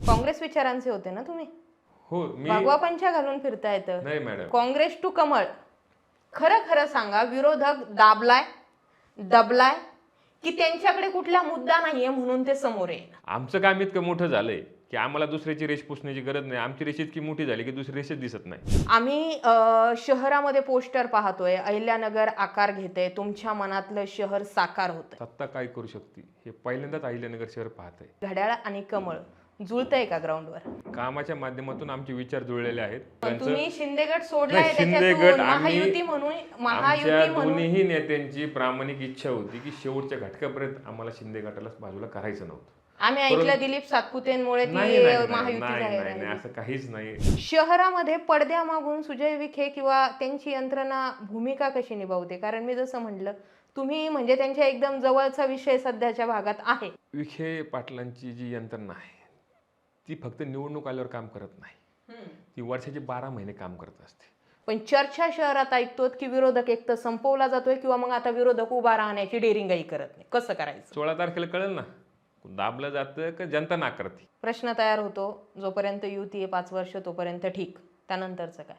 काँग्रेस विचारांचे होते ना तुम्ही? हो मी भगवा पंचा घालून फिरता येतं. नाही मॅडम. काँग्रेस टू कमळ. खरं खरं सांगा, विरोधक दाबलाय, दबलाय की त्यांच्याकडे कुठला मुद्दा नाहीये म्हणून ते समोर आहे? आमचं काम इतकं मोठं झालंय की आम्हाला दुसऱ्याची रेष पुसण्याची गरज नाही. आमची रेष इतकी मोठी झाली की दुसरी रेषच दिसत नाही. आम्ही शहरामध्ये पोस्टर पाहतोय, अहिल्यानगर आकार घेते, तुमच्या मनातलं शहर साकार होतंय. सत्ता काय करू शकते हे पहिल्यांदाच अहिल्यानगर शहर पाहत आहे. घड्याळ आणि कमळ जुळतंय का ग्राउंडवर? कामाच्या माध्यमातून आमचे विचार जुळलेले आहेत. तुम्ही शिंदे गट सोडलाय, नाही, शिंदे त्याच्यातून गट आम्ही- महायुती म्हणून आमच्या दोन्ही नेत्यांची प्रामाणिक इच्छा होती की शेवटच्या घटकापर्यंत आम्हाला शिंदे गटाला बाजूला करायचं नव्हतं. आम्ही ऐकलं दिलीप सातपुतेंमुळे ती नाही नाही, महायुती नाही जाहीर नाही झाली. नाही, असं काहीच नाही. शहरामध्ये पडद्यामागून सुजय विखे किंवा त्यांची यंत्रणा भूमिका कशी निभावते? कारण मी जसं म्हटलं, तुम्ही म्हणजे त्यांच्या एकदम जवळचा विषय सध्याच्या भागात आहे. विखे पाटलांची जी यंत्रणा आहे ती फक्त निवडणूक आल्यावर काम करत नाही, ती वर्षाचे 12 महिने काम करत असते. पण चर्चा शहरात ऐकतो की विरोधक एक तर संपवला जातोय किंवा मग आता विरोधक उभा राहण्याची डेरिंगही करत नाही. कसं करायचं? 16 तारखेला कळेल ना, दाबलं जातं का जनता नाकारते. प्रश्न तयार होतो, जोपर्यंत युती आहे 5 वर्ष तोपर्यंत ठीक, त्यानंतरचं काय?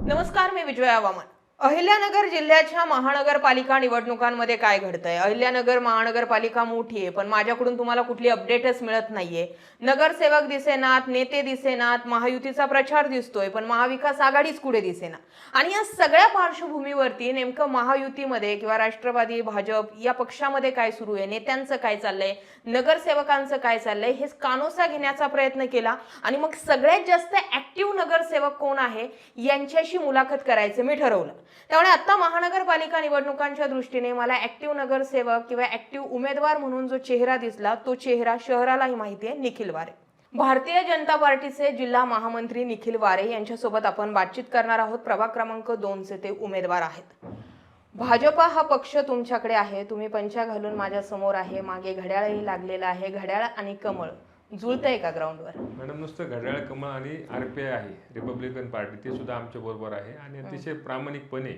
नमस्कार, मी विजया वामन. अहिल्यानगर जिल्ह्याच्या महानगरपालिका निवडणुकांमध्ये काय घडतंय? अहिल्यानगर महानगरपालिका मोठी आहे, पण माझ्याकडून तुम्हाला कुठली अपडेटच मिळत नाहीये. नगरसेवक दिसेनात, नेते दिसेनात, महायुतीचा प्रचार दिसतोय, पण महाविकास आघाडीच कुठे दिसेना. आणि या सगळ्या पार्श्वभूमीवरती नेमकं महायुतीमध्ये किंवा राष्ट्रवादी, भाजप या पक्षामध्ये काय सुरू आहे, नेत्यांचं काय चाललंय, नगरसेवकांचं काय चाललंय, हे कानोसा घेण्याचा प्रयत्न केला. आणि मग सगळ्यात जास्त ऍक्टिव्ह नगरसेवक कोण आहे यांच्याशी मुलाखत करायचं मी ठरवलं. त्यामुळे आता महानगरपालिका निवडणुकांच्या दृष्टीने मला ऍक्टिव्ह नगरसेवक किंवा ऍक्टिव्ह उमेदवार म्हणून जो चेहरा दिसला, तो चेहरा शहरालाही माहिती आहे, निखिल वारे. भारतीय जनता पार्टीचे जिल्हा महामंत्री निखिल वारे यांच्यासोबत आपण बातचीत करणार आहोत. प्रभाग क्रमांक 2 ते उमेदवार आहेत. भाजपा हा पक्ष तुमच्याकडे आहे, तुम्ही पंचा घालून माझ्या समोर आहे, मागे घड्याळही लागलेलं आहे. घड्याळ आणि कमळ जुळतंय का ग्राउंडवर? मॅडम, नुसतं घड्याळ कमळ आणि RPI आहे, रिपब्लिकन पार्टी, ते सुद्धा आमच्या बरोबर आहे. आणि अतिशय प्रामाणिकपणे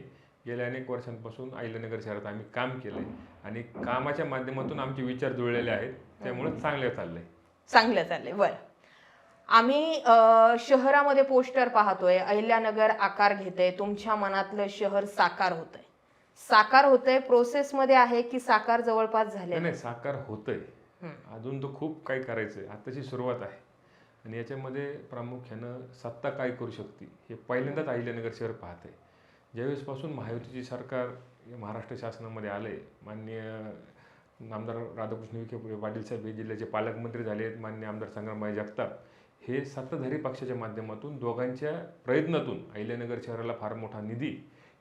गेल्या अनेक वर्षांपासून अहिल्यानगर शहरात आम्ही काम केलंय आणि कामाच्या माध्यमातून आमचे विचार जुळलेले आहेत. त्यामुळे चांगलं चाललंय. बरं, आम्ही शहरामध्ये पोस्टर पाहतोय, अहिल्यानगर आकार घेते, तुमच्या मनातलं शहर साकार होतंय प्रोसेसमध्ये आहे की साकार जवळपास झाले? नाही, साकार होतंय. अजून तो खूप काही करायचंय. आताची सुरुवात आहे आणि याच्यामध्ये प्रामुख्यानं सत्ता काय करू शकते हे पहिल्यांदाच अहिल्यानगर शहर पाहत आहे. ज्यावेळेसपासून महायुतीची सरकार महाराष्ट्र शासनामध्ये आलंय, माननीय आमदार राधाकृष्ण विखे पाटील साहेब हे जिल्ह्याचे पालकमंत्री झाले आहेत, माननीय आमदार संग्रामभाई जगताप हे सत्ताधारी पक्षाच्या माध्यमातून दोघांच्या प्रयत्नातून अहिल्यानगर शहराला फार मोठा निधी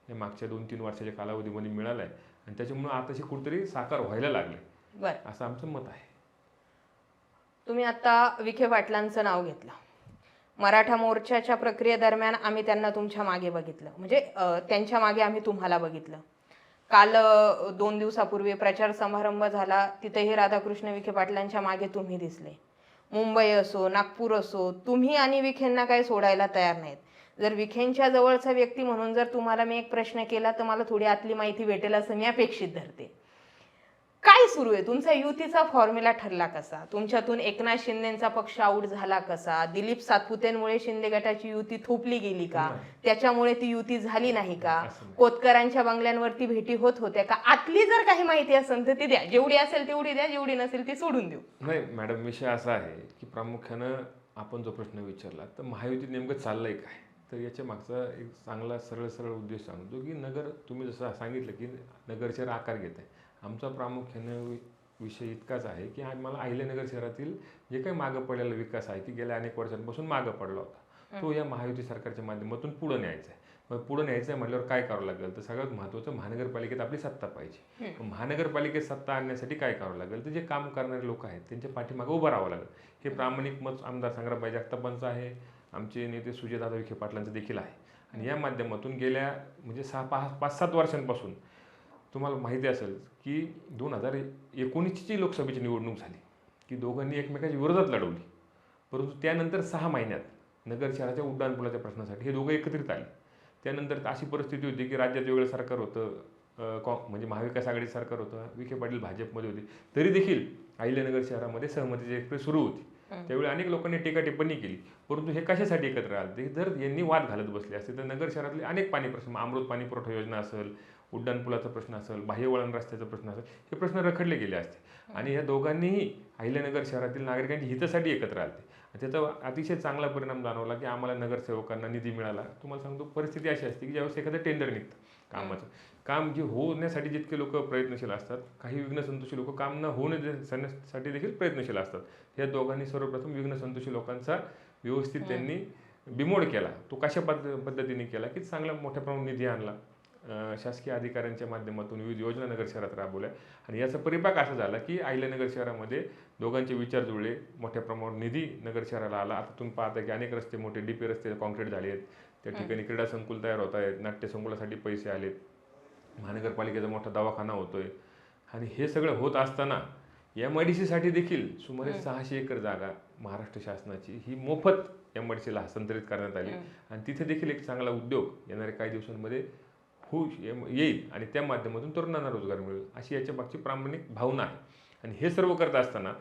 या मागच्या 2-3 वर्षाच्या कालावधीमध्ये मिळाला आहे आणि त्याच्यामुळे आताशी कुठेतरी साकार व्हायला लागले, असं आमचं मत आहे. तुम्ही आता विखे पाटलांचं नाव घेतलं. मराठा मोर्चाच्या प्रक्रियेदरम्यान आम्ही त्यांना तुमच्या मागे बघितलं, म्हणजे त्यांच्या मागे आम्ही तुम्हाला बघितलं. काल 2 दिवसापूर्वी प्रचार समारंभ झाला, तिथेही राधाकृष्ण विखे पाटलांच्या मागे तुम्ही दिसले. मुंबई असो, नागपूर असो, तुम्ही आणि विखेंना काही सोडायला तयार नाहीत. जर विखेंच्या जवळचा व्यक्ती म्हणून जर तुम्हाला मी एक प्रश्न केला तर मला थोडी आतली माहिती भेटेल असं मी अपेक्षित धरते. काय सुरू आहे? तुमचा युतीचा फॉर्म्युला ठरला कसा? तुमच्यातून एकनाथ शिंदेचा पक्ष आऊट झाला कसा? दिलीप सातपुतेंमुळे शिंदे गटाची युती थोपली गेली का? त्याच्यामुळे ती युती झाली नाही का? कोतकरांच्या बंगल्यांवरती भेटी होत होत्या का? आतली जर काही माहिती असेल तर ती द्या. जेवढी असेल तेवढी द्या, जेवढी नसेल ती सोडून देऊ. नाही मॅडम, विषय असा आहे की प्रामुख्यानं आपण जो प्रश्न विचारला तर महायुतीत नेमकं चाललंय काय, तर याच्या मागचा एक चांगला सरळ उद्देश सांगतो की नगर, तुम्ही जसं सांगितलं की नगर शहर आकार घेत आहे. आमचा प्रामुख्यानं विषय इतकाच आहे की आम्हाला अहिल्यानगर शहरातील जे काही मागं पडलेला विकास आहे की गेल्या अनेक वर्षांपासून मागं पडला होता, तो या महायुती सरकारच्या माध्यमातून पुढे न्यायचा आहे. मग पुढे न्यायचं आहे म्हटल्यावर काय करावं लागेल, तर सगळ्यात महत्त्वाचं महानगरपालिकेत आपली सत्ता पाहिजे. महानगरपालिकेत सत्ता आणण्यासाठी काय करावं लागेल, तर जे काम करणारे लोक आहेत त्यांच्या पाठीमागे उभं राहावं लागेल. हे प्रामाणिक मत आमदार संग्रामभाई जगतापांचं आहे, आमचे नेते सुजयदादा विखे पाटलांचं देखील आहे. आणि या माध्यमातून गेल्या म्हणजे 5-7 वर्षांपासून तुम्हाला माहिती असेल की 2019ची लोकसभेची निवडणूक झाली की दोघांनी एकमेकांच्या विरोधात लढवली, परंतु त्यानंतर 6 महिन्यात नगर शहराच्या उड्डाणपुलाच्या प्रश्नासाठी हे दोघं एकत्रित आले. त्यानंतर अशी परिस्थिती होती की राज्यात वेगळं सरकार होतं, म्हणजे महाविकास आघाडी सरकार होतं, विखे पाटील भाजपमध्ये होते, तरी देखील अहिल्यानगर शहरामध्ये सहमतीची एक्सप्रेस सुरू होती. त्यावेळी अनेक लोकांनी टीका टिप्पणी केली, परंतु हे कशासाठी एकत्र आले? जर यांनी वाद घालत बसले असते तर नगर शहरातले अनेक पाणी प्रश्न, अमृत पाणी पुरवठा योजना असेल, उड्डाणपुलाचा प्रश्न असेल, बाह्यवळण रस्त्याचा प्रश्न असेल, हे प्रश्न रखडले गेले असते. आणि या दोघांनीही अहिल्यानगर शहरातील नागरिकांच्या हितासाठी एकत्र आले. त्याचा अतिशय चांगला परिणाम जाणवला की आम्हाला नगरसेवकांना निधी मिळाला. तुम्हाला सांगतो, परिस्थिती अशी असते की ज्यावेळेस एखादं टेंडर निघतं कामाचं, काम जे होण्यासाठी जितके लोक प्रयत्नशील असतात, काही विघ्नसंतोषी लोक काम न होण्यासाठी देखील प्रयत्नशील असतात. या दोघांनी सर्वप्रथम विघ्नसंतोषी लोकांचा व्यवस्थित त्यांनी बिमोड केला. तो कशा पद्धतीने केला की चांगला मोठ्या प्रमाणात निधी आणला, शासकीय अधिकाऱ्यांच्या माध्यमातून विविध योजना नगर शहरात राबवल्या. आणि याचा परिपाक असा झाला की अहिल्यानगर शहरामध्ये दोघांचे विचार जुळले, मोठ्या प्रमाणात निधी नगर शहराला आला. आता तुम्ही पाहता की अनेक रस्ते, मोठे डीपी रस्ते कॉन्क्रीट झाले आहेत, त्या ठिकाणी क्रीडा संकुल तयार होत आहेत, नाट्यसंकुलासाठी पैसे आलेत, महानगरपालिकेचा मोठा दवाखाना होतोय. आणि हे सगळं होत असताना MIDC साठी देखील सुमारे 600 एकर जागा महाराष्ट्र शासनाची ही मोफत MIDCला हस्तांतरित करण्यात आली. आणि तिथे देखील एक चांगला उद्योग येणाऱ्या काही दिवसांमध्ये येईल आणि त्या माध्यमातून तरुणांना रोजगार मिळेल, अशी याच्या मागची प्रामाणिक भावना आहे. आणि हे सर्व करत असताना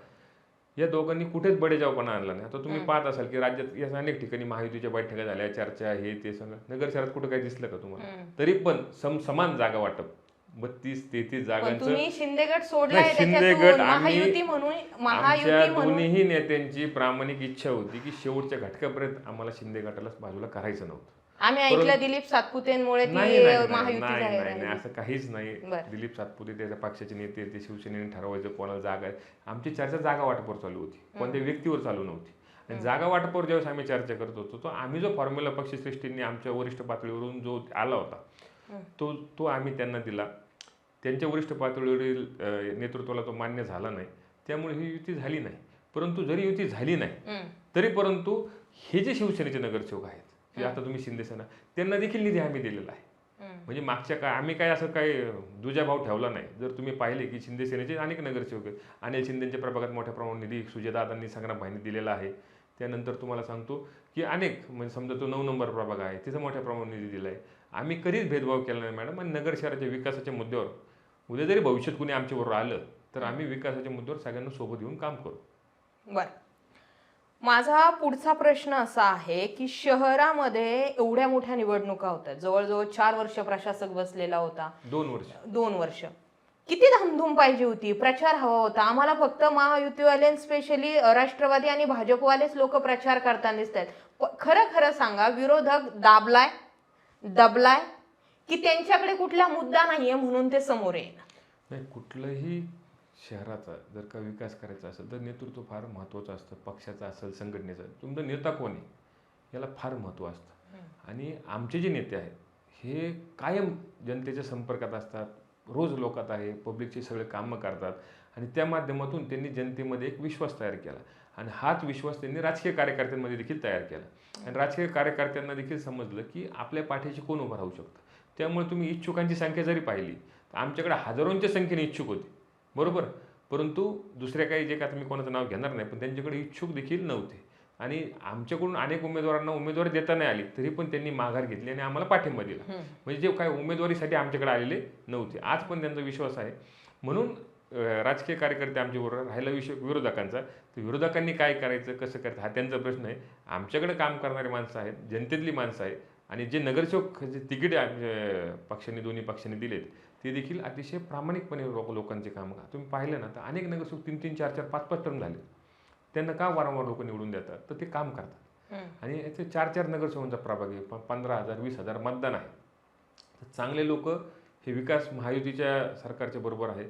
या दोघांनी कुठेच बडेजावपणा आणला नाही. आता तुम्ही पाहत असाल की राज्यात या अनेक ठिकाणी महायुतीच्या बैठका झाल्या, चर्चा, हे ते सगळं. नगर शहरात कुठं काही दिसलं का तुम्हाला? तरी पण समान जागा वाटप 32-33 जागांचं. तुम्ही शिंदे गट सोडलाय, शिंदे त्याच्यातून गट महायुती म्हणून आमच्या दोन्ही नेत्यांची प्रामाणिक इच्छा होती की शेवटच्या घटकापर्यंत आम्हाला शिंदे गटाला बाजूला करायचं नव्हतं. आम्ही ऐकलं दिलीप सातपुतेंमुळे महायुती जाहीर नाही, असं काहीच नाही. दिलीप सातपुते त्याच्या पक्षाचे नेते, ते शिवसेनेने ठरवायचं कोणाला जागा आहे. आमची चर्चा जागा वाटपावर चालू होती, कोणत्या व्यक्तीवर चालू नव्हती. आणि जागा वाटपावर ज्यावेळेस आम्ही चर्चा करत होतो, तो आम्ही जो फॉर्म्युला पक्षश्रेष्ठींनी आमच्या वरिष्ठ पातळीवरून जो आला होता तो आम्ही त्यांना दिला. त्यांच्या वरिष्ठ पातळीवरील नेतृत्वाला तो मान्य झाला नाही, त्यामुळे ही युती झाली नाही. परंतु जरी युती झाली नाही तरी परंतु हे जे शिवसेनेचे नगरसेवक आहेत, की आता तुम्ही शिंदेसेना, त्यांना देखील निधी आम्ही दिलेला आहे. म्हणजे मागच्या काय आम्ही काय असं काही दुजाभाव ठेवला नाही. जर तुम्ही पाहिले की शिंदेसेनेचे अनेक नगरसेवक आहेत, अनिल शिंदेच्या प्रभागात मोठ्या प्रमाणात निधी सुजयदादांनी, संग्राम भाईंनी दिलेला आहे. त्यानंतर तुम्हाला सांगतो की अनेक, म्हणजे समजा तो 9 नंबर प्रभाग आहे, तिथं मोठ्या प्रमाणात निधी दिला आहे. आम्ही कधीच भेदभाव केला नाही मॅडम. आणि नगर शहराच्या विकासाच्या मुद्द्यावर उद्या जरी भविष्यात कुणी आमच्याबरोबर आलं तर आम्ही विकासाच्या मुद्द्यावर सगळ्यांना सोबत घेऊन काम करू. बरं, माझा पुढचा प्रश्न असा आहे की शहरामध्ये एवढ्या मोठ्या निवडणुका होतात, जवळजवळ 4 वर्ष प्रशासक बसलेला होता. 2 वर्ष किती धामधूम पाहिजे होती, प्रचार हवा होता. आम्हाला फक्त महायुतीवाले, स्पेशली राष्ट्रवादी आणि भाजपवालेच लोक प्रचार करताना दिसत आहेत. खरं खरं सांगा, विरोधक दबलाय की त्यांच्याकडे कुठला मुद्दा नाहीये म्हणून ते समोर येणार? नाही, कुठलंही शहराचा जर का विकास करायचा असेल तर नेतृत्व फार महत्त्वाचं असतं. पक्षाचं असेल, संघटनेचं, तुमचा नेता कोण आहे याला फार महत्त्व असतं. आणि आमचे जे नेते आहेत हे कायम जनतेच्या संपर्कात असतात, रोज लोकात आहे, पब्लिकचे सगळे कामं करतात. आणि त्या माध्यमातून त्यांनी जनतेमध्ये एक विश्वास तयार केला. आणि हाच विश्वास त्यांनी राजकीय कार्यकर्त्यांमध्ये देखील तयार केला. आणि राजकीय कार्यकर्त्यांना देखील समजलं की आपल्या पाठीशी कोण उभं राहू शकतं. त्यामुळे तुम्ही इच्छुकांची संख्या जरी पाहिली तर आमच्याकडे हजारोंच्या संख्येने इच्छुक होते, बरोबर. परंतु दुसऱ्या काही, जे का मी कोणाचं नाव घेणार नाही, पण त्यांच्याकडे इच्छुक देखील नव्हते. आणि आमच्याकडून अनेक उमेदवारांना उमेदवारी देता नाही आली तरी पण त्यांनी माघार घेतली आणि आम्हाला पाठिंबा दिला. म्हणजे जे काय उमेदवारीसाठी आमच्याकडे आलेले नव्हते, आज पण त्यांचा विश्वास आहे. म्हणून राजकीय कार्यकर्ते आमच्याबरोबर राहिला विषय विरोधकांचा, तर विरोधकांनी काय करायचं, कसं करायचं हा त्यांचा प्रश्न आहे. आमच्याकडे काम करणारी माणसं आहेत, जनतेतली माणसं आहेत. आणि जे नगरसेवक जे तिकीट पक्षांनी, दोन्ही पक्षांनी दिलेत, ते देखील अतिशय प्रामाणिकपणे लोकांचे काम का. तुम्ही पाहिलं ना तर अनेक नगरसेवक 3-3, 4-4, 5-5 टर्म झाले. त्यांना का वारंवार लोक निवडून देतात, तर ते काम करतात. आणि याचे 4-4 नगरसेवकांचा प्रभाग आहे, 15,000, 20,000 मतदान आहे. तर चांगले लोक हे विकास महायुतीच्या सरकारच्या बरोबर आहे.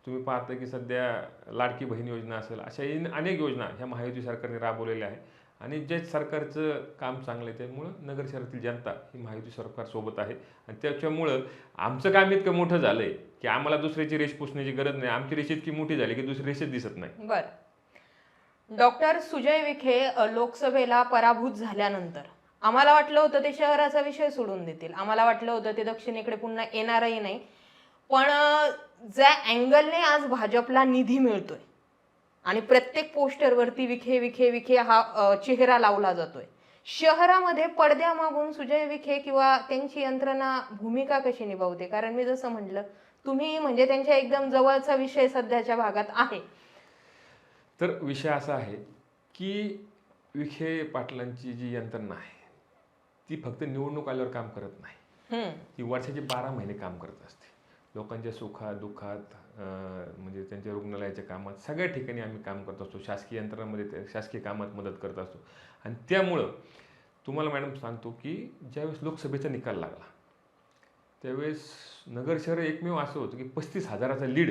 तुम्ही पाहता की सध्या लाडकी बहीण योजना असेल, अशा अनेक योजना ह्या महायुती सरकारने राबवलेल्या आहे. आणि जे सरकारचं काम चांगलं आहे त्यामुळं नगर शहरातील जनता ही महायुती सरकार सोबत आहे. आणि त्याच्यामुळं आमचं काम इतकं मोठं झालंय की आम्हाला दुसऱ्याची रेष पुसण्याची गरज नाही. आमची रेष इतकी मोठी झाली की दुसरी रेषच दिसत नाही. बरं, डॉक्टर सुजय विखे लोकसभेला पराभूत झाल्यानंतर आम्हाला वाटलं होतं ते शहराचा विषय सोडून देतील, आम्हाला वाटलं होतं ते दक्षिणेकडे पुन्हा येणारही नाही. पण ज्या अँगलने आज भाजपला निधी मिळतोय आणि प्रत्येक पोस्टरवरती विखे विखे विखे हा चेहरा लावला जातोय, शहरामध्ये पडद्यामागून सुजय विखे किंवा त्यांची यंत्रणा भूमिका कशी निभावते? कारण मी जसं म्हटलं, तुम्ही म्हणजे त्यांच्या एकदम जवळचा विषय सध्याच्या भागात आहे. तर विषय असा आहे की विखे पाटलांची जी यंत्रणा आहे ती फक्त निवडणूक आल्यावर काम करत नाही. ती वर्षाचे 12 महिने काम करत असते. लोकांच्या सुखात दुःखात म्हणजे त्यांच्या रुग्णालयाच्या कामात सगळ्या ठिकाणी आम्ही काम करत असतो. शासकीय यंत्रणामध्ये शासकीय कामात मदत करत असतो. आणि त्यामुळं तुम्हाला मॅडम सांगतो की ज्यावेळेस लोकसभेचा निकाल लागला त्यावेळेस नगर शहर एकमेव असं होतं की 35,000चा लीड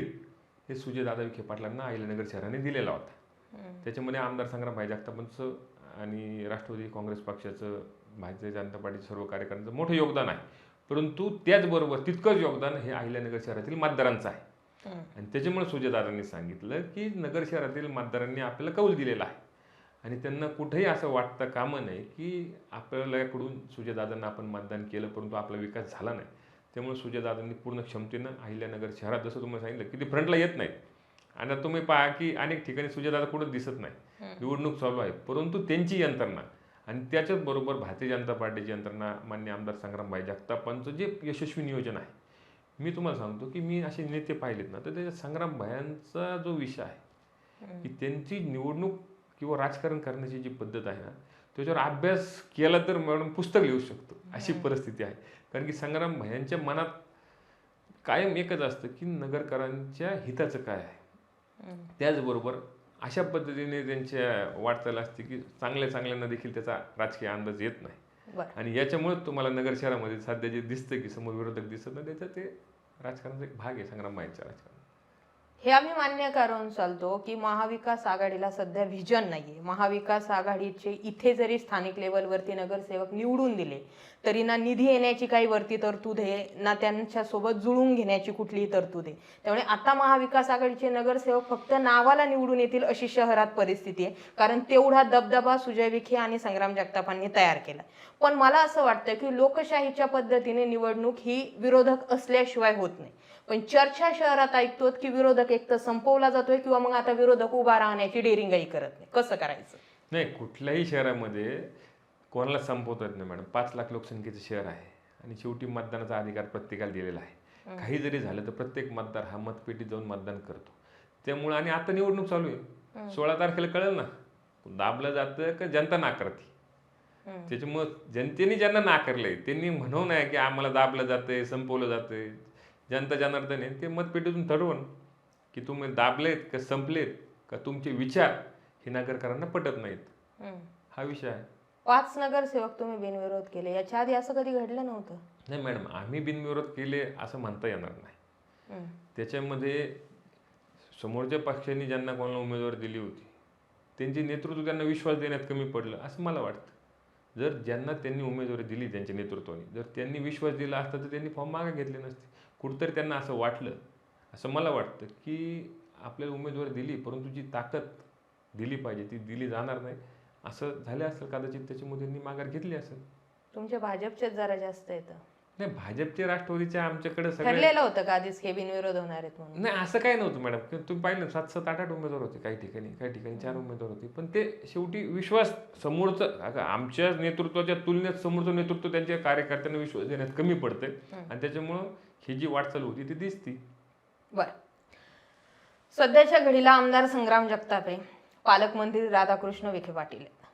हे सुजयदादा विखे पाटलांना अहिल्यानगर शहराने दिलेला होता. त्याच्यामध्ये आमदार संग्रामभाई जगतापांचं आणि राष्ट्रवादी काँग्रेस पक्षाचं, भारतीय जनता पार्टीचं सर्व कार्यकर्त्यांचं मोठं योगदान आहे. परंतु त्याचबरोबर तितकंच योगदान हे अहिल्यानगर शहरातील मतदारांचं आहे. आणि त्याच्यामुळे सुजयदादांनी सांगितलं की नगर शहरातील मतदारांनी आपल्याला कौल दिलेला आहे आणि त्यांना कुठेही असं वाटतं कामं नाही की आपल्याकडून सुजयदादांना आपण मतदान केलं परंतु आपला विकास झाला नाही. त्यामुळे सुजयदादांनी पूर्ण क्षमतेनं अहिल्यानगर शहरात जसं तुम्हाला सांगितलं की ते फ्रंटला येत नाहीत. आणि आता तुम्ही पहा की अनेक ठिकाणी सुजयदादा कुठंच दिसत नाही. निवडणूक चालू आहे परंतु त्यांची यंत्रणा आणि त्याच्याच बरोबर भारतीय जनता पार्टीची यंत्रणा मान्य आमदार संग्रामभाई जगतापांचं जे यशस्वी नियोजन आहे. मी तुम्हाला सांगतो की मी असे नेते पाहिलेत ना तर त्याच्यात संग्रामभाईंचा जो विषय आहे की त्यांची निवडणूक किंवा राजकारण करण्याची जी पद्धत आहे ना त्याच्यावर अभ्यास केला तर मॅडम पुस्तक लिहू शकतो अशी परिस्थिती आहे. कारण की संग्रामभाईंच्या मनात कायम एकच असतं की नगरकरांच्या हिताचं काय आहे. त्याचबरोबर अशा पद्धतीने त्यांच्या वाटचाल असते की चांगल्यांना देखील त्याचा राजकीय अंदाज येत नाही. आणि याच्यामुळे तुम्हाला नगर शहरामध्ये सध्या जे दिसतं की समोर विरोधक दिसत नाही त्याचा ते राजकारणाचा एक भाग आहे संग्रामभाईंच्या राजकारण. हे आम्ही मान्य करून चालतो की महाविकास आघाडीला सध्या व्हिजन नाहीये. महाविकास आघाडीचे इथे जरी स्थानिक लेवलवरती नगरसेवक निवडून दिले तरी ना निधी येण्याची काही वरती तरतूद आहे ना त्यांच्या सोबत जुळून घेण्याची कुठलीही तरतूद आहे. त्यामुळे आता महाविकास आघाडीचे नगरसेवक फक्त नावाला निवडून येतील अशी शहरात परिस्थिती आहे. कारण तेवढा दबदबा सुजय विखे आणि संग्राम जगतापांनी तयार केला. पण मला असं वाटतं की लोकशाहीच्या पद्धतीने निवडणूक ही विरोधक असल्याशिवाय होत नाही. पण चर्चा शहरात ऐकतो की विरोधक एक तर संपवला जातोय किंवा मग आता विरोधक उभा राहण्याची डेरिंगही करत नाही. कसं करायचं? नाही, कुठल्याही शहरामध्ये कोणाला संपवता येत नाही मॅडम. 5 लाख लोकसंख्येचं शहर आहे आणि शेवटी मतदानाचा अधिकार प्रत्येकाला दिलेला आहे. काही जरी झालं तर प्रत्येक मतदार हा मतपेटीत जाऊन मतदान करतो. त्यामुळे आणि आता निवडणूक चालू आहे. 16 तारखेला कळेल ना दाबलं जातं का जनता नाकारते. त्याच्यामुळं जनतेने ज्यांना नाकारलंय त्यांनी म्हणू नये की आम्हाला दाबलं जातंय, संपवलं जातंय. जनता जनार्दन आहे ते मतपेटीतून ठरवून की तुम्ही दाबलेत का संपलेत का तुमचे विचार हे नागरिकांना पटत नाहीत. हा विषय आहे. 5 नगरसेवक तुम्ही बिनविरोध केले, याच्या आधी असं कधी घडलं नव्हतं? नाही मॅडम, आम्ही बिनविरोध केले असं म्हणता येणार नाही. त्याच्यामध्ये समोरच्या पक्षांनी ज्यांना कोणाला उमेदवारी दिली होती त्यांचे नेतृत्व त्यांना विश्वास देण्यात कमी पडलं असं मला वाटतं. जर ज्यांना त्यांनी उमेदवारी दिली त्यांच्या नेतृत्वाने जर त्यांनी विश्वास दिला असता तर त्यांनी फॉर्म मागे घेतले नसते. कुठंतरी त्यांना असं वाटलं असं मला वाटतं की आपल्याला उमेदवारी दिली परंतु जी ताकद दिली पाहिजे ती दिली जाणार नाही असं झालं असेल कदाचित. त्याच्यामुळे त्यांनी माघार घेतली असेल. तुमच्या भाजपचेच जरा जास्त येतं. नाही, भाजपचे राष्ट्रवादीचे आमच्याकडे ठरलेलं होतं का आधीच हे बिनविरोध होणार आहेत म्हणून? नाही, असं काही नव्हतं मॅडम. तुम्ही पाहिलं 7-7, 8-8 उमेदवार होते काही ठिकाणी 4 उमेदवार होते. पण ते शेवटी विश्वास समोरचं आमच्या नेतृत्वाच्या तुलनेत समोरचं नेतृत्व त्यांच्या कार्यकर्त्यांना विश्वास देण्यात कमी पडतंय आणि त्याच्यामुळं ही जी वाटचाल होती ती दिसती. बरं, सध्याच्या घडीला आमदार संग्राम जगताप आहे, पालकमंत्री राधाकृष्ण विखे पाटील आहेत.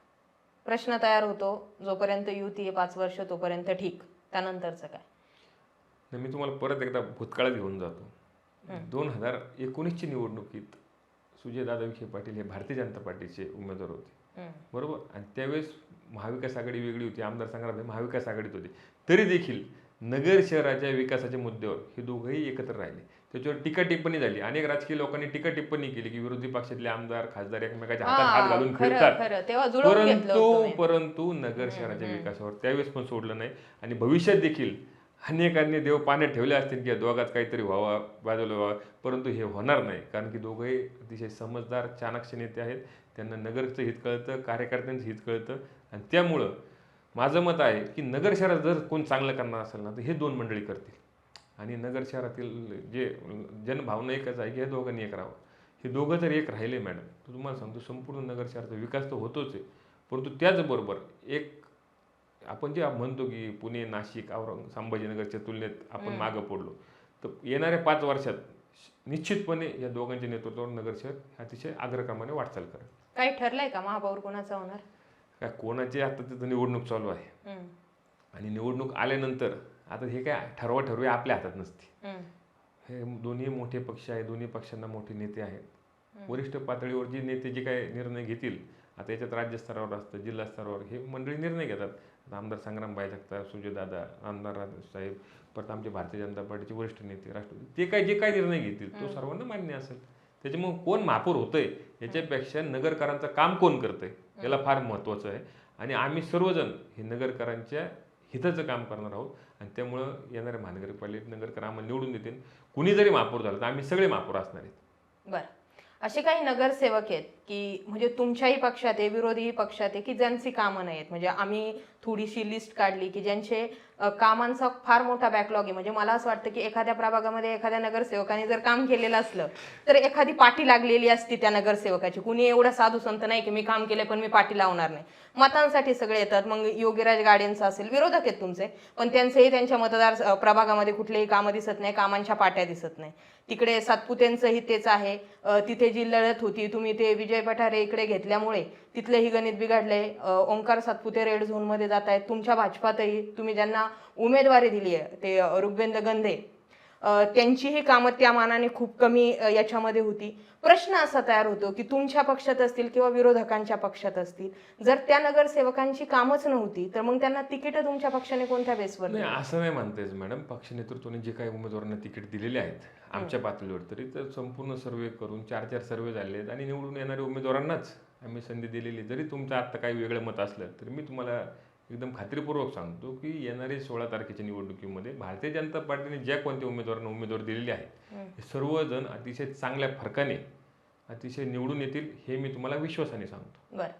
प्रश्न तयार होतो जोपर्यंत युती आहे 5 वर्ष तोपर्यंत ठीक, त्यानंतरचं काय? मी तुम्हाला परत एकदा भूतकाळात घेऊन जातो. 2019ची निवडणुकीत सुजयदादा विखे पाटील हे भारतीय जनता पार्टीचे उमेदवार होते, बरोबर. आणि त्यावेळेस महाविकास आघाडी वेगळी होती, आमदार संग्राम महाविकास आघाडीत होते. तरी देखील नगर शहराच्या विकासाच्या मुद्द्यावर हे दोघंही एकत्र राहिले. त्याच्यावर टीका टिप्पणी झाली. अनेक राजकीय लोकांनी टीका टिप्पणी केली की विरोधी पक्षातले आमदार खासदार एकमेकाच्या हातात हात घालून फिरतात. परंतु नगर शहराच्या विकासावर त्यावेळेस पण सोडलं नाही. आणि भविष्यात देखील अनेकांनी देव पाण्यात ठेवले असतील की दोघात काहीतरी व्हावा, बाजूला व्हावं, परंतु हे होणार नाही. कारण की दोघंही अतिशय समजदार चाणक्य नेते आहेत. त्यांना नगरचं हित कळतं, कार्यकर्त्यांचं हित कळतं. आणि त्यामुळं माझं मत आहे की नगर शहरात जर कोण चांगलं करणार असेल ना तर हे 2 मंडळी करतील. आणि नगर शहरातील जे जनभावना एकच आहे की हे दोघांनी एक राहावं. हे दोघं जर एक राहिले मॅडम तर तुम्हाला सांगतो संपूर्ण नगर शहराचा विकास तर होतोच आहे. परंतु त्याचबरोबर एक आपण जे म्हणतो की पुणे, नाशिक, संभाजीनगरच्या तुलनेत आपण मागं पडलो, तर येणाऱ्या 5 वर्षात निश्चितपणे या दोघांच्या नेतृत्वावर नगर शहर अतिशय अग्रक्रमाने वाटचाल करेल. काही ठरलंय का महापौर कोणाचा होणार? काय कोणाची आता तिथं निवडणूक चालू आहे आणि निवडणूक आल्यानंतर आता हे काय ठरवा आपल्या हातात नसते. हे दोन्ही मोठे पक्ष आहेत, दोन्ही पक्षांना मोठे नेते आहेत. वरिष्ठ पातळीवर जे नेते जे काही निर्णय घेतील, आता याच्यात राज्यस्तरावर असतं, जिल्हा स्तरावर हे मंडळी निर्णय घेतात. आमदार संग्रामबाई जगताप, सुजयदादा, आमदार साहेब, परत आमचे भारतीय जनता पार्टीचे वरिष्ठ नेते, राष्ट्रपती, ते जे काय निर्णय घेतील तो सर्वांना मान्य असेल. त्याच्यामुळे कोण महापौर होतंय याच्यापेक्षा नगरकरांचं काम कोण करतंय याला फार महत्त्वाचं आहे. आणि आम्ही सर्वजण हे नगरकरांच्या हिताचं काम करणार आहोत. आणि त्यामुळं येणाऱ्या महानगरपालिकेत नगरकर आम्हाला निवडून देतील. कुणी जरी महापौर झालं तर आम्ही सगळे महापौर असणार आहेत. बरं, असे काही नगरसेवक आहेत की म्हणजे तुमच्याही पक्षात आहे, विरोधीही पक्षात आहे, की ज्यांची कामं नाही आहेत. म्हणजे आम्ही थोडीशी लिस्ट काढली की ज्यांचे कामांचा फार मोठा बॅकलॉग आहे. म्हणजे मला असं वाटतं की एखाद्या प्रभागामध्ये एखाद्या नगरसेवकाने जर काम केलेलं असलं तर एखादी पाठी लागलेली असती त्या नगरसेवकाची. कुणी एवढा साधू संत नाही की मी काम केले पण मी पाठी लावणार नाही. मतांसाठी सगळे येतात. मग योगीराज गाडेंचं असेल, विरोधक आहेत तुमचे, पण त्यांचेही त्यांच्या मतदार प्रभागामध्ये कुठलेही कामं दिसत नाही, कामांच्या पाट्या दिसत नाही. तिकडे सातपुतेंचंही तेच आहे. तिथे जी लढत होती, तुम्ही ते विजय पठारे इकडे घेतल्यामुळे तिथलंही गणित बिघडलंय. ओंकार सातपुते रेड झोनमध्ये जात आहेत. तुमच्या भाजपातही तुम्ही ज्यांना उमेदवारी दिली आहे ते ऋग्वेंद्र गंधे, त्यांचीही कामं त्या मानाने खूप कमी याच्यामध्ये होती. प्रश्न असा तयार होतो की तुमच्या पक्षात असतील किंवा विरोधकांच्या पक्षात असतील, जर त्या नगरसेवकांची कामच नव्हती तर मग त्यांना तिकीट तुमच्या पक्षाने कोणत्या बेसवर? नाही, असं नाही म्हणतायच मॅडम. पक्ष नेतृत्वाने जे काही उमेदवारांना तिकीट दिलेले आहेत आमच्या पातळीवर, तरी तर संपूर्ण सर्वे करून 4 सर्वे झाले आहेत आणि निवडून येणाऱ्या उमेदवारांनाच आम्ही संधी दिलेली. जरी तुमचं आत्ता काही वेगळं मत असलं तरी मी तुम्हाला एकदम खात्रीपूर्वक सांगतो की येणारी 16 तारखेच्या निवडणुकीमध्ये भारतीय जनता पार्टीने ज्या कोणत्या उमेदवारांना उमेदवार दिलेले आहेत हे सर्वजण अतिशय चांगल्या फरकाने अतिशय निवडून येतील, हे मी तुम्हाला विश्वासाने सांगतो. बरं,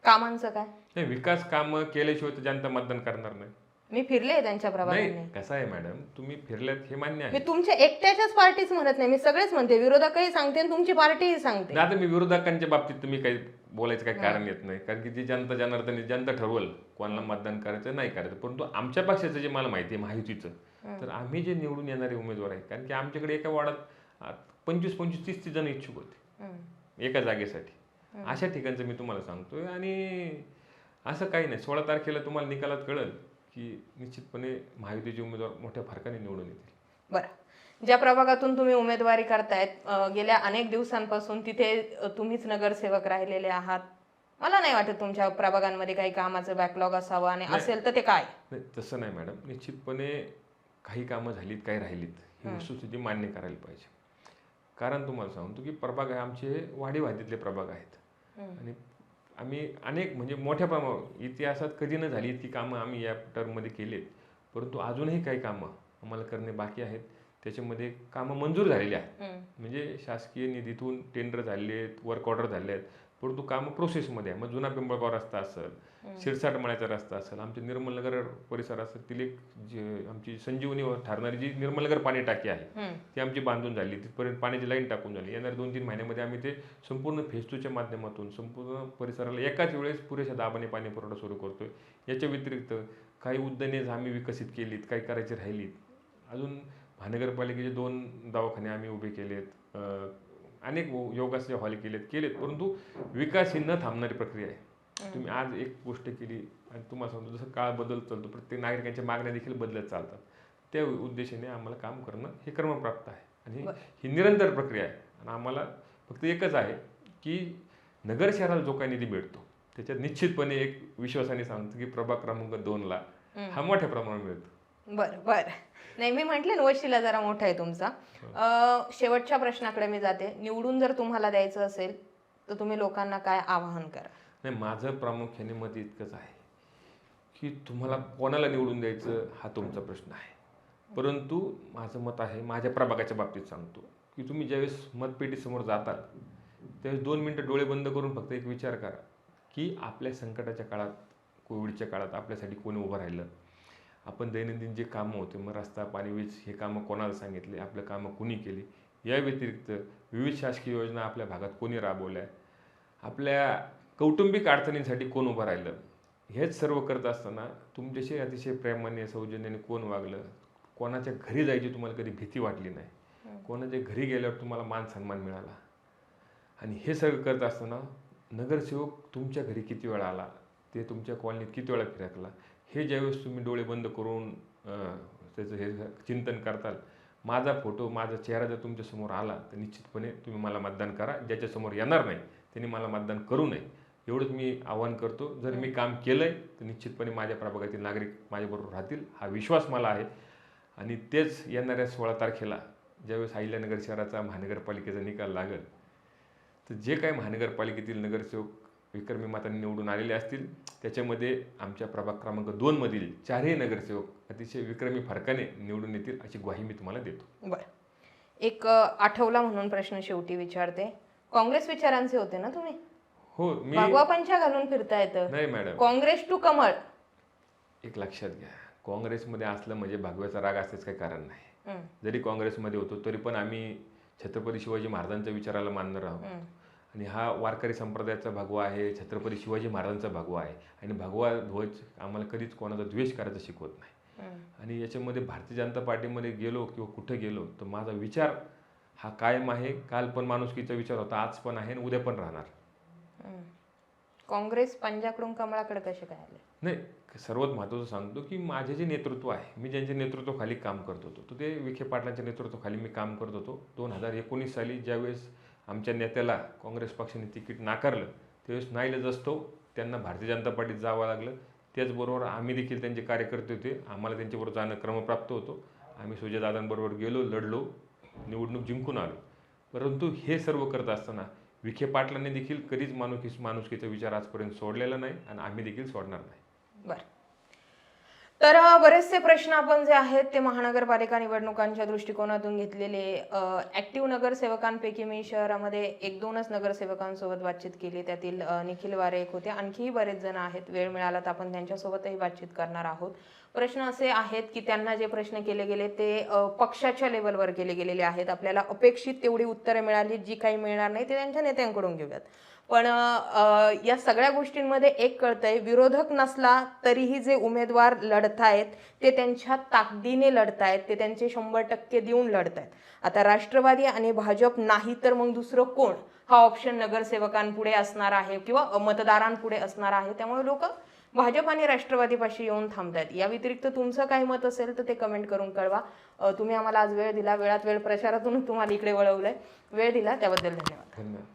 कामांचं काय? नाही, विकास कामं केल्याशिवाय तर जनता मतदान करणार नाही. मी फिरले त्यांच्या प्रभागात. नाही, कसं आहे मॅडम, तुम्ही फिरल्यात हे मान्य आहे. मी तुमच्या एकट्याच्याच पार्टीच म्हणत नाही, मी सगळेच म्हणते. विरोधकही सांगते आणि तुमची पार्टीही सांगते. आता मी विरोधकांच्या बाबतीत तुम्ही काही बोलायचं काही कारण येत नाही, कारण की जी जनता जनार्दन जनता ठरवल कोणाला मतदान करायचं नाही करायचं. परंतु आमच्या पक्षाचं जे मला माहिती आहे महायुतीचं, तर आम्ही जे निवडून येणारे उमेदवार आहे, कारण की आमच्याकडे एका वार्डात 25-30 जण इच्छुक होते एका जागेसाठी. अशा ठिकाणचं मी तुम्हाला सांगतोय. आणि असं काही नाही, 16 तारखेला तुम्हाला निकालात कळेल की निश्चितपणे महायुतीचे उमेदवार मोठ्या फरकाने निवडून येतील. बरं, ज्या प्रभागातून तुम्ही उमेदवारी करतायत, गेल्या अनेक दिवसांपासून तिथे तुम्हीच नगरसेवक राहिलेले आहात. मला नाही वाटत तुमच्या प्रभागांमध्ये काही कामाचं बॅकलॉग असावं, आणि असेल तर ते काय? नाही, तसं नाही मॅडम. निश्चितपणे काही कामं झालीत, काही राहिलीत, ही वस्तुस्थिती मान्य करायला पाहिजे. कारण तुम्हाला सांगतो की प्रभाग आहे आमचे वाडी वादीतले प्रभाग आहेत आणि आम्ही अनेक म्हणजे मोठ्या प्रमाणावर इतिहासात कधी न झाली इतकी कामं आम्ही या टर्ममध्ये केलीत. परंतु अजूनही काही कामं आम्हाला करणे बाकी आहेत. त्याच्यामध्ये कामं मंजूर झालेली आहेत, म्हणजे शासकीय निधीतून टेंडर झाले आहेत, वर्क ऑर्डर झाले आहेत, परंतु कामं प्रोसेसमध्ये आहे. मग जुना पिंपळगाव रस्ता असेल, शिरसाट मळ्याचा रस्ता असेल, आमचे निर्मलनगर परिसर असेल, तिथे जे आमची संजीवनी ठरणारी जी निर्मलनगर पाणी टाकी आहे ती आमची बांधून झाली, तिथपर्यंत पाण्याची लाईन टाकून झाली. येणाऱ्या 2-3 महिन्यामध्ये आम्ही ते संपूर्ण फेज 2च्या माध्यमातून संपूर्ण परिसराला एकाच वेळेस पुरेशा दाबाने पाणी पुरवठा सुरू करतोय. याच्या व्यतिरिक्त काही उद्याने आम्ही विकसित केलीत, काही करायची राहिलीत. अजून महानगरपालिकेचे 2 दवाखाने आम्ही उभे केलेत, अनेक योगाचे हॉल केलेत, परंतु विकास ही न थांबणारी प्रक्रिया आहे. तुम्ही आज एक गोष्ट केली आणि तुम्हाला सांगतो जसं काळ बदलत चालतो, प्रत्येक नागरिकांच्या मागण्या देखील बदलत चालतात. त्या उद्देशाने आम्हाला काम करणं हे क्रमप्राप्त आहे आणि ही निरंतर प्रक्रिया आहे. आणि आम्हाला फक्त एकच आहे की नगर शहराला जो काही निधी भेटतो त्याच्यात निश्चितपणे एक विश्वासाने सांगतो की प्रभाग क्रमांक 2ला हा मोठ्या प्रमाणात मिळतो. बरं बरं, नाही मी म्हटले ना वशिला जरा मोठा आहे तुमचा. शेवटच्या प्रश्नाकडे मी जाते. निवडून जर तुम्हाला द्यायचं असेल तर तुम्ही लोकांना काय आवाहन करा? नाही, माझं प्रामुख्याने मत इतकंच आहे की तुम्हाला कोणाला निवडून द्यायचं हा तुमचा प्रश्न आहे. परंतु माझं मत आहे, माझ्या प्रभागाच्या बाबतीत सांगतो की तुम्ही ज्यावेळेस मतपेटीसमोर जाताल त्यावेळेस 2 मिनटं डोळे बंद करून फक्त एक विचार करा की आपल्या संकटाच्या काळात, कोविडच्या काळात आपल्यासाठी कोणी उभं राहिलं, आपण दैनंदिन जे कामं होते, मग रस्ता, पाणी, वीज, हे कामं कोणाला सांगितले, आपलं कामं कुणी केली, या व्यतिरिक्त विविध शासकीय योजना आपल्या भागात कोणी राबवल्या, आपल्या कौटुंबिक अडचणींसाठी कोण उभं राहिलं, हेच सर्व करत असताना तुमच्याशी अतिशय प्रेमाने सौजन्याने कोण वागलं, कोणाच्या घरी जायची तुम्हाला कधी भीती वाटली नाही, कोणाच्या घरी गेल्यावर तुम्हाला मान सन्मान मिळाला, आणि हे सगळं करत असताना नगरसेवक तुमच्या घरी किती वेळा आला, ते तुमच्या कॉलनीत किती वेळा फिरकला, हे ज्यावेळेस तुम्ही डोळे बंद करून त्याचं हे चिंतन करताल, माझा फोटो माझा चेहरा जर तुमच्यासमोर आला तर निश्चितपणे तुम्ही मला मतदान करा. ज्याच्यासमोर येणार नाही त्यांनी मला मतदान करू नये, एवढंच मी आवाहन करतो. जर मी काम केलंय तर निश्चितपणे माझ्या प्रभागातील नागरिक माझ्याबरोबर राहतील, हा विश्वास मला आहे. आणि तेच येणाऱ्या 16 तारखेला ज्यावेळेस अहिल्यानगर शहराचा महानगरपालिकेचा निकाल लागेल, तर जे काही महानगरपालिकेतील नगरसेवक विक्रमी मतांनी निवडून आलेले असतील, त्याच्यामध्ये आमच्या प्रभाग क्रमांक 2 मधील 4ही नगरसेवक अतिशय विक्रमी फरकाने निवडून येतील अशी ग्वाही मी तुम्हाला देतो. बरं, एक आठवला म्हणून प्रश्न शेवटी विचारते. काँग्रेस विचारांचे होते ना तुम्ही? हो, मी भगवा पंचा घालून फिरता येतं. नाही मॅडम, काँग्रेस टू कमळ. एक लक्षात घ्या, काँग्रेसमध्ये असलं म्हणजे भगव्याचा राग असतेच काही कारण नाही. जरी काँग्रेसमध्ये होतो तरी पण आम्ही छत्रपती शिवाजी महाराजांच्या विचाराला मानणार आहोत. आणि हा वारकरी संप्रदायाचा भगवा आहे, छत्रपती शिवाजी महाराजांचा भगवा आहे. आणि भगवा ध्वज आम्हाला कधीच कोणाचा द्वेष करायचा शिकवत नाही. आणि याच्यामध्ये भारतीय जनता पार्टीमध्ये गेलो किंवा कुठे गेलो तर माझा विचार हा कायम आहे. काल पण माणुसकीचा विचार होता, आज पण आहे आणि उद्या पण राहणार. काँग्रेस पंजाकडून कमळाकडे कसे काय आले? नाही, सर्वात महत्त्वाचं सांगतो की माझे जे नेतृत्व आहे, मी ज्यांच्या नेतृत्वाखाली काम करत होतो, तर ते विखे पाटलांच्या नेतृत्वाखाली मी काम करत होतो. 2019 साली ज्यावेळेस आमच्या नेत्याला काँग्रेस पक्षाने तिकीट नाकारलं, त्यावेळेस नाईलाज असतो त्यांना भारतीय जनता पार्टीत जावं लागलं. त्याचबरोबर आम्ही देखील त्यांचे कार्यकर्ते होते, आम्हाला त्यांच्याबरोबर जाणं क्रमप्राप्त होतो. आम्ही सुजयदादांबरोबर गेलो, लढलो, निवडणूक जिंकून आलो. परंतु हे सर्व करत असताना विखे पाटलांनी देखील कधीच माणुसकीचा विचार आजपर्यंत सोडलेला नाही आणि आम्ही देखील सोडणार नाही. बर, तर बरेचसे प्रश्न आपण जे आहेत ते महानगरपालिका निवडणुकांच्या दृष्टिकोनातून घेतलेले. ऍक्टिव्ह नगरसेवकांपैकी मी शहरामध्ये 1-2च नगरसेवकांसोबत बातचीत केली, त्यातील निखिल वारे एक होते. आणखीही बरेच जण आहेत, वेळ मिळाला तर आपण त्यांच्यासोबतही बातचीत करणार आहोत. प्रश्न असे आहेत की त्यांना जे प्रश्न केले गेले ते पक्षाच्या लेवलवर केले गेलेले आहेत. आपल्याला अपेक्षित तेवढी उत्तरे मिळाली, जी काही मिळणार नाही ते त्यांच्या नेत्यांकडून घेऊयात. पण या सगळ्या गोष्टींमध्ये एक कळतंय, विरोधक नसला तरीही जे उमेदवार लढतायत ते त्यांच्या ताकदीने लढतायत, ते त्यांचे 100% देऊन लढतायत. आता राष्ट्रवादी आणि भाजप नाही तर मग दुसरं कोण, हा ऑप्शन नगरसेवकांपुढे असणार आहे किंवा मतदारांपुढे असणार आहे. त्यामुळे लोक भाजप आणि राष्ट्रवादीपाशी येऊन थांबतायत. या व्यतिरिक्त तुमचं काही मत असेल तर ते कमेंट करून कळवा. तुम्ही आम्हाला आज वेळ दिला, वेळात वेळ प्रचारातून तुम्हाला इकडे वळवलंय, वेळ दिला त्याबद्दल धन्यवाद. धन्यवाद.